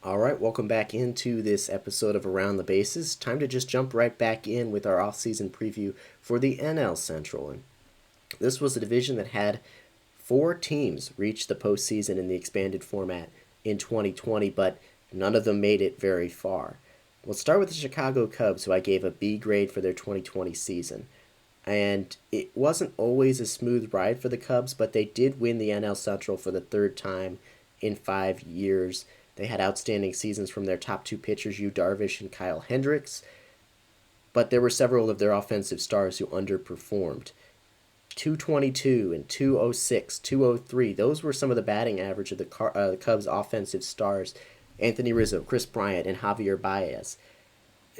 All right, welcome back into this episode of Around the Bases. Time to just jump right back in with our offseason preview for the NL Central. And this was a division that had four teams reach the postseason in the expanded format in 2020, but none of them made it very far. We'll start with the Chicago Cubs, who I gave a B grade for their 2020 season. And it wasn't always a smooth ride for the Cubs, but they did win the NL Central for the third time in 5 years. They had outstanding seasons from their top two pitchers, Yu Darvish and Kyle Hendricks, but there were several of their offensive stars who underperformed. 222 and 206, 203, those were some of the batting average of the Cubs' offensive stars. Anthony Rizzo, Chris Bryant, and Javier Baez.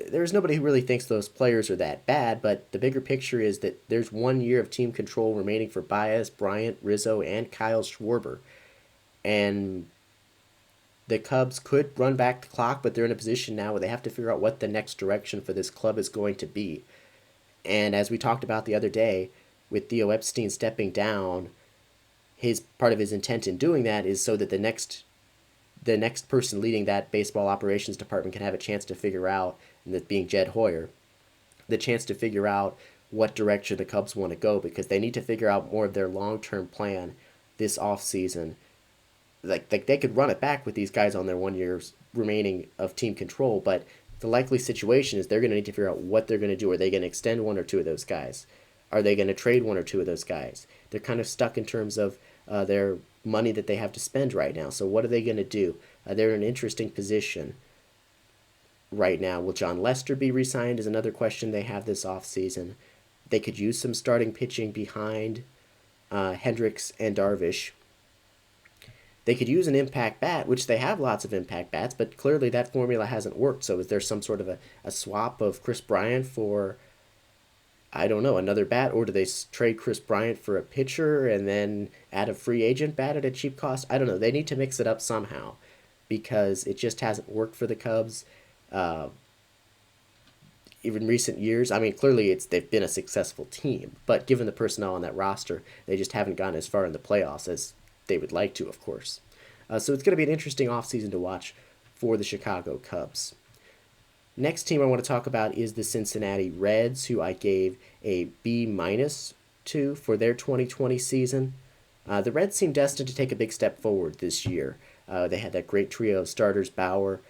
There's nobody who really thinks those players are that bad, but the bigger picture is that there's 1 year of team control remaining for Baez, Bryant, Rizzo, and Kyle Schwarber. And the Cubs could run back the clock, but they're in a position now where they have to figure out what the next direction for this club is going to be. And as we talked about the other day, with Theo Epstein stepping down, his part of his intent in doing that is so that the next person leading that baseball operations department can have a chance to figure out, and that being Jed Hoyer, the chance to figure out what direction the Cubs want to go, because they need to figure out more of their long-term plan this offseason. Like they could run it back with these guys on their 1 year remaining of team control, but the likely situation is they're going to need to figure out what they're going to do. Are they going to extend one or two of those guys? Are they going to trade one or two of those guys? They're kind of stuck in terms of their money that they have to spend right now. So what are they going to do? They're in an interesting position right now. Will John Lester be re-signed is another question they have this offseason. They could use some starting pitching behind Hendricks and Darvish. They could use an impact bat, which they have lots of impact bats, but clearly that formula hasn't worked. So is there some sort of a swap of Chris Bryant for, I don't know, another bat? Or do they trade Chris Bryant for a pitcher and then add a free agent bat at a cheap cost? I don't know. They need to mix it up somehow because it just hasn't worked for the Cubs. Uh, Even recent years, I mean, clearly they've been a successful team, but given the personnel on that roster, they just haven't gone as far in the playoffs as they would like to, of course. So it's going to be an interesting offseason to watch for the Chicago Cubs. Next team I want to talk about is the Cincinnati Reds, who I gave a B minus to for their 2020 season. The Reds seem destined to take a big step forward this year. They had that great trio of starters: Bauer,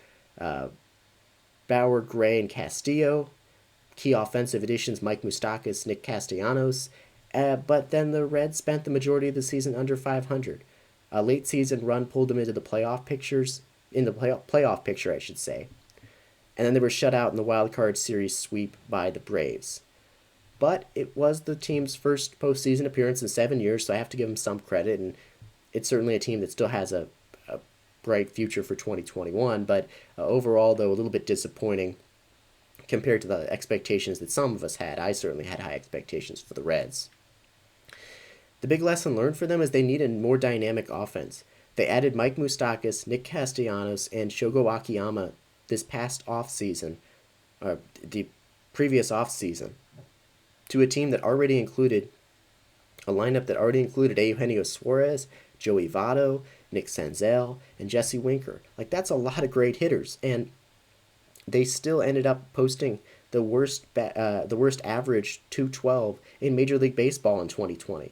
Gray, and Castillo. Key offensive additions: Mike Moustakas, Nick Castellanos. But then the Reds spent the majority of the season under 500. A late season run pulled them into the playoff picture, I should say. And then they were shut out in the wild card series sweep by the Braves. But it was the team's first postseason appearance in 7 years, so I have to give them some credit. And it's certainly a team that still has a bright future for 2021. But overall, though, a little bit disappointing compared to the expectations that some of us had. I certainly had high expectations for the Reds. The big lesson learned for them is they need a more dynamic offense. They added Mike Moustakas, Nick Castellanos, and Shogo Akiyama this past offseason, or the previous offseason, to a team that already included a lineup that already included Eugenio Suarez, Joey Votto, Nick Senzel, and Jesse Winker. Like, that's a lot of great hitters, and they still ended up posting the worst average 212 in Major League Baseball in 2020.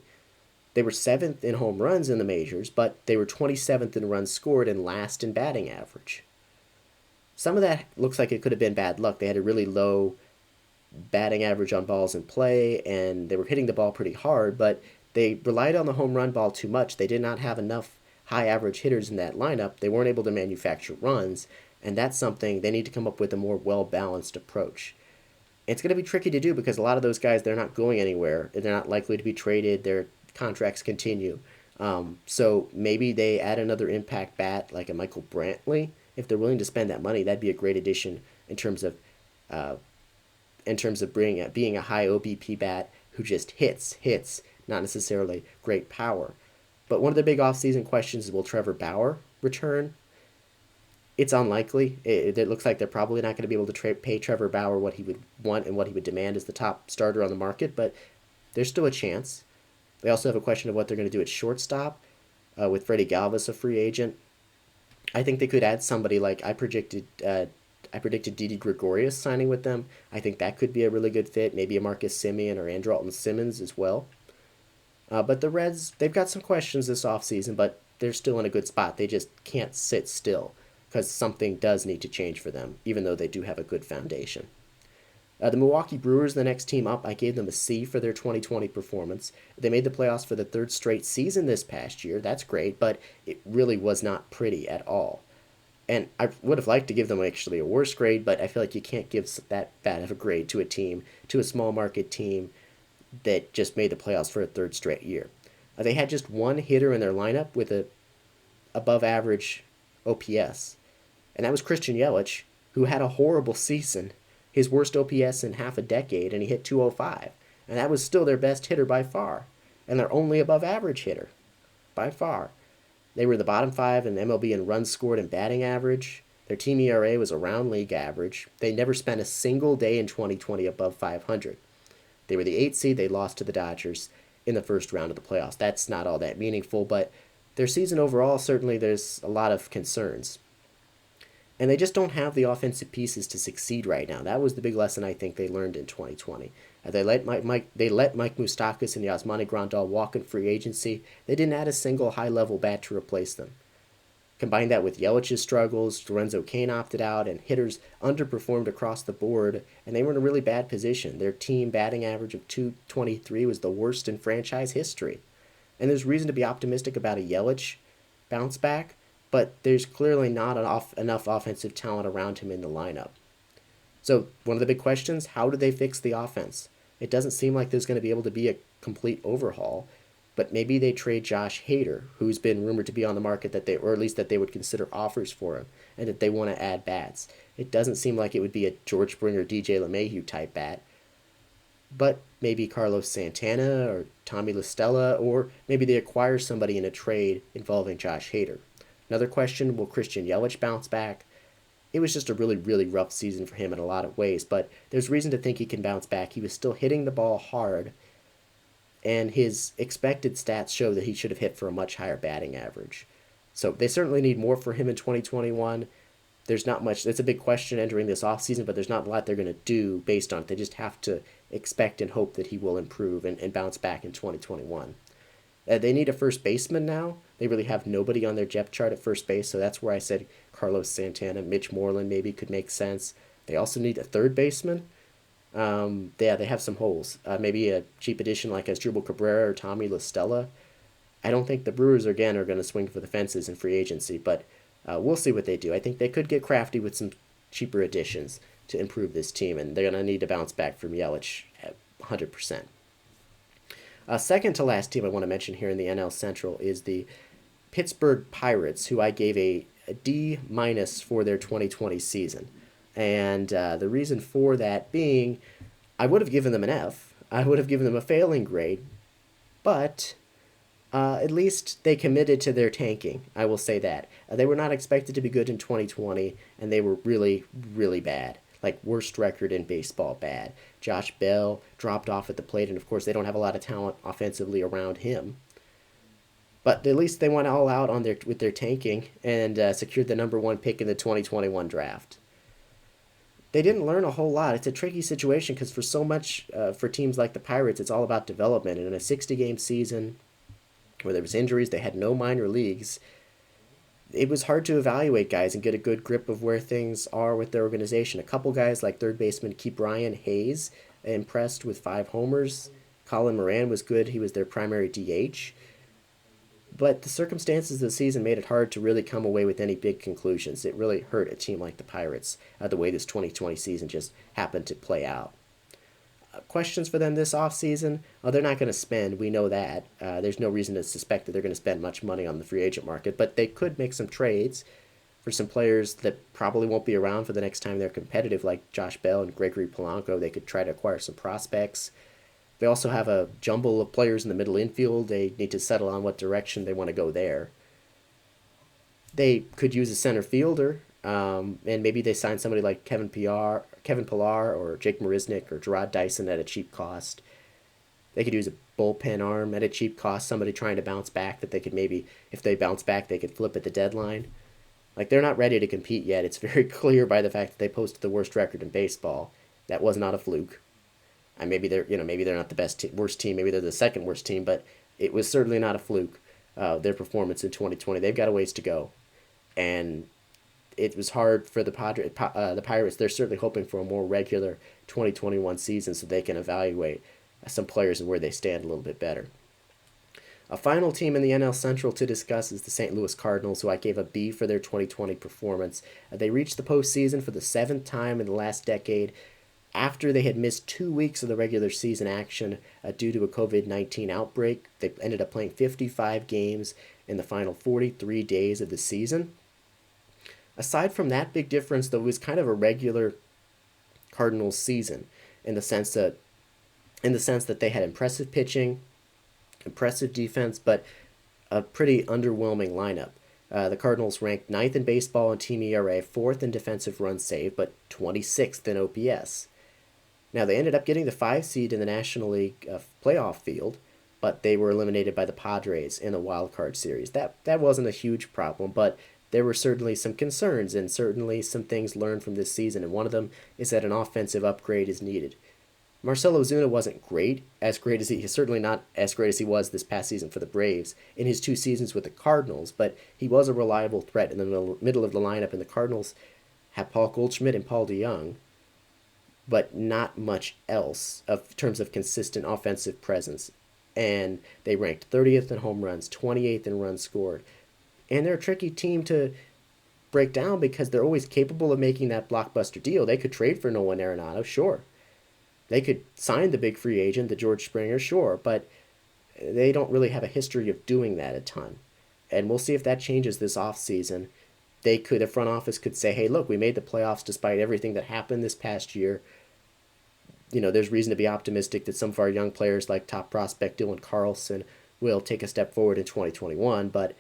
They were 7th in home runs in the majors, but they were 27th in runs scored and last in batting average. Some of that looks like it could have been bad luck. They had a really low batting average on balls in play, and they were hitting the ball pretty hard, but they relied on the home run ball too much. They did not have enough high average hitters in that lineup. They weren't able to manufacture runs, and that's something they need to come up with a more well-balanced approach. It's going to be tricky to do because a lot of those guys, they're not going anywhere. They're not likely to be traded. Their contracts continue. So maybe they add another impact bat like a Michael Brantley. If they're willing to spend that money, that'd be a great addition in terms of being a high OBP bat who just hits, not necessarily great power. But one of the big offseason questions is, will Trevor Bauer return? It's unlikely. It looks like they're probably not going to be able to pay Trevor Bauer what he would want and what he would demand as the top starter on the market, but there's still a chance. They also have a question of what they're going to do at shortstop with Freddie Galvis, a free agent. I think they could add somebody like I predicted. I predicted Didi Gregorius signing with them. I think that could be a really good fit. Maybe a Marcus Simeon or Andrelton Simmons as well. But the Reds, they've got some questions this offseason, but they're still in a good spot. They just can't sit still because something does need to change for them, even though they do have a good foundation. The Milwaukee Brewers, the next team up, I gave them a C for their 2020 performance. They made the playoffs for the third straight season this past year. That's great, but it really was not pretty at all. And I would have liked to give them actually a worse grade, but I feel like you can't give that bad of a grade to a team, to a small market team that just made the playoffs for a third straight year. They had just one hitter in their lineup with a above average OPS, and that was Christian Yelich, who had a horrible season, his worst OPS in half a decade, and he hit 205. And that was still their best hitter by far, and their only above average hitter by far. They were the bottom five in MLB in runs scored and batting average. Their team ERA was around league average. They never spent a single day in 2020 above 500. They were the 8th seed. They lost to the Dodgers in the first round of the playoffs. That's not all that meaningful, but their season overall, certainly there's a lot of concerns. And they just don't have the offensive pieces to succeed right now. That was the big lesson I think they learned in 2020. They let Mike Moustakas and Yasmani Grandal walk in free agency. They didn't add a single high-level bat to replace them. Combine that with Yelich's struggles, Lorenzo Cain opted out, and hitters underperformed across the board, and they were in a really bad position. Their team batting average of 223 was the worst in franchise history. And there's reason to be optimistic about a Yelich bounce back, but there's clearly not enough offensive talent around him in the lineup. So one of the big questions, how do they fix the offense? It doesn't seem like there's going to be able to be a complete overhaul, but maybe they trade Josh Hader, who's been rumored to be on the market, or at least that they would consider offers for him, and that they want to add bats. It doesn't seem like it would be a George Springer, DJ LeMahieu type bat, but maybe Carlos Santana or Tommy La Stella, or maybe they acquire somebody in a trade involving Josh Hader. Another question, will Christian Yelich bounce back? It was just a really, really rough season for him in a lot of ways, but there's reason to think he can bounce back. He was still hitting the ball hard, and his expected stats show that he should have hit for a much higher batting average. So they certainly need more for him in 2021. There's not much. That's a big question entering this offseason, but there's not a lot they're going to do based on it. They just have to expect and hope that he will improve and bounce back in 2021. They need a first baseman now. They really have nobody on their depth chart at first base, so that's where I said Carlos Santana, Mitch Moreland maybe could make sense. They also need a third baseman. They have some holes. Maybe a cheap addition like Asdrubal Cabrera or Tommy La Stella. I don't think the Brewers again are going to swing for the fences in free agency, but we'll see what they do. I think they could get crafty with some cheaper additions to improve this team, and they're going to need to bounce back from Yelich at 100%. Second to last team I want to mention here in the NL Central is the Pittsburgh Pirates, who I gave a D- for their 2020 season. And the reason for that being, I would have given them an F. I would have given them a failing grade. But at least they committed to their tanking. I will say that. They were not expected to be good in 2020, and they were really, really bad. Like, worst record in baseball bad. Josh Bell dropped off at the plate, and of course they don't have a lot of talent offensively around him. But at least they went all out with their tanking and secured the number one pick in the 2021 draft. They didn't learn a whole lot. It's a tricky situation because for so much, for teams like the Pirates, it's all about development. And in a 60-game season where there was injuries, they had no minor leagues, it was hard to evaluate guys and get a good grip of where things are with their organization. A couple guys like third baseman Ke'Bryan Hayes impressed with 5 homers. Colin Moran was good. He was their primary DH. But the circumstances of the season made it hard to really come away with any big conclusions. It really hurt a team like the Pirates, the way this 2020 season just happened to play out. Questions for them this offseason? They're not going to spend. We know that. There's no reason to suspect that they're going to spend much money on the free agent market, but they could make some trades for some players that probably won't be around for the next time they're competitive, like Josh Bell and Gregory Polanco. They could try to acquire some prospects. They also have a jumble of players in the middle infield. They need to settle on what direction they want to go there. They could use a center fielder, and maybe they sign somebody like Kevin Pillar or Jake Marisnick or Gerard Dyson at a cheap cost. They could use a bullpen arm at a cheap cost, somebody trying to bounce back that they could maybe, if they bounce back, they could flip at the deadline. Like, they're not ready to compete yet. It's very clear by the fact that they posted the worst record in baseball. That was not a fluke. And maybe they're not the worst team. Maybe they're the second worst team, but it was certainly not a fluke. Their performance in 2020, they've got a ways to go, and it was hard for the Pirates. They're certainly hoping for a more regular 2021 season so they can evaluate some players and where they stand a little bit better. A final team in the NL Central to discuss is the St. Louis Cardinals, who I gave a B for their 2020 performance. They reached the postseason for the seventh time in the last decade after they had missed 2 weeks of the regular season action due to a COVID-19 outbreak. They ended up playing 55 games in the final 43 days of the season. Aside from that big difference, though, it was kind of a regular Cardinals season in the sense that they had impressive pitching, impressive defense, but a pretty underwhelming lineup. The Cardinals ranked 9th in baseball in team ERA, 4th in defensive runs saved, but 26th in OPS. Now, they ended up getting the 5 seed in the National League playoff field, but they were eliminated by the Padres in the wild card series. That wasn't a huge problem, but there were certainly some concerns and certainly some things learned from this season, and one of them is that an offensive upgrade is needed. Marcell Ozuna wasn't certainly not as great as he was this past season for the Braves in his 2 seasons with the Cardinals, but he was a reliable threat in the middle of the lineup, and the Cardinals have Paul Goldschmidt and Paul DeJong, but not much else in terms of consistent offensive presence. And they ranked 30th in home runs, 28th in runs scored. And they're a tricky team to break down because they're always capable of making that blockbuster deal. They could trade for Nolan Arenado, sure. They could sign the big free agent, the George Springer, sure, but they don't really have a history of doing that a ton. And we'll see if that changes this offseason. The front office could say, hey, look, we made the playoffs despite everything that happened this past year. There's reason to be optimistic that some of our young players like top prospect Dylan Carlson will take a step forward in 2021, but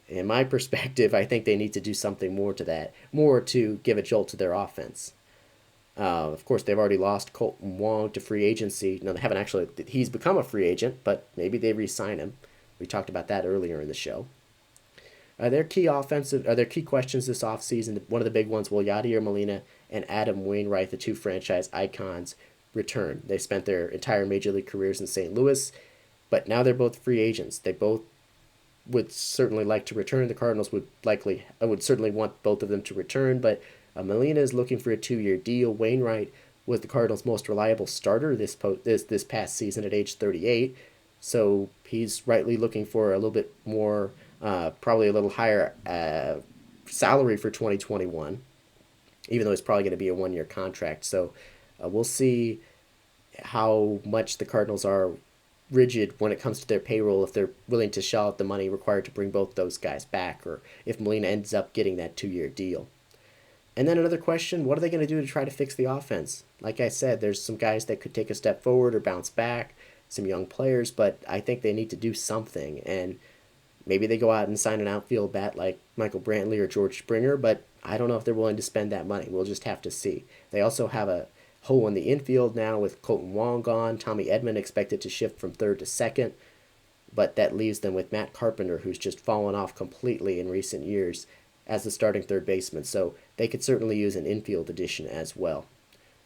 in my perspective, I think they need to do something more to give a jolt to their offense. Of course, they've already lost Colton Wong to free agency. No, they haven't actually. He's become a free agent, but maybe they re-sign him. We talked about that earlier in the show. Their key questions this offseason, one of the big ones, will Yadier Molina and Adam Wainwright, the 2 franchise icons, return? They spent their entire major league careers in St. Louis, but now they're both free agents. They both would certainly like to return. The Cardinals would certainly want both of them to return, but Molina is looking for a 2-year deal. Wainwright was the Cardinals' most reliable starter this past season at age 38, so he's rightly looking for a little bit more, probably a little higher salary for 2021, even though it's probably going to be a 1-year contract. So we'll see how much the Cardinals are rigid when it comes to their payroll, if they're willing to shell out the money required to bring both those guys back, or if Molina ends up getting that 2-year deal. And then another question, what are they going to do to try to fix the offense? Like I said, there's some guys that could take a step forward or bounce back, some young players, but I think they need to do something. And maybe they go out and sign an outfield bat like Michael Brantley or George Springer, but I don't know if they're willing to spend that money. We'll just have to see. They also have a hole in the infield now with Colton Wong gone. Tommy Edman expected to shift from 3rd to 2nd, but that leaves them with Matt Carpenter, who's just fallen off completely in recent years as the starting 3rd baseman. So they could certainly use an infield addition as well.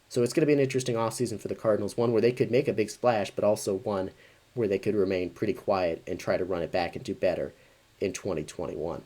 So it's going to be an interesting offseason for the Cardinals, one where they could make a big splash, but also one where they could remain pretty quiet and try to run it back and do better in 2021.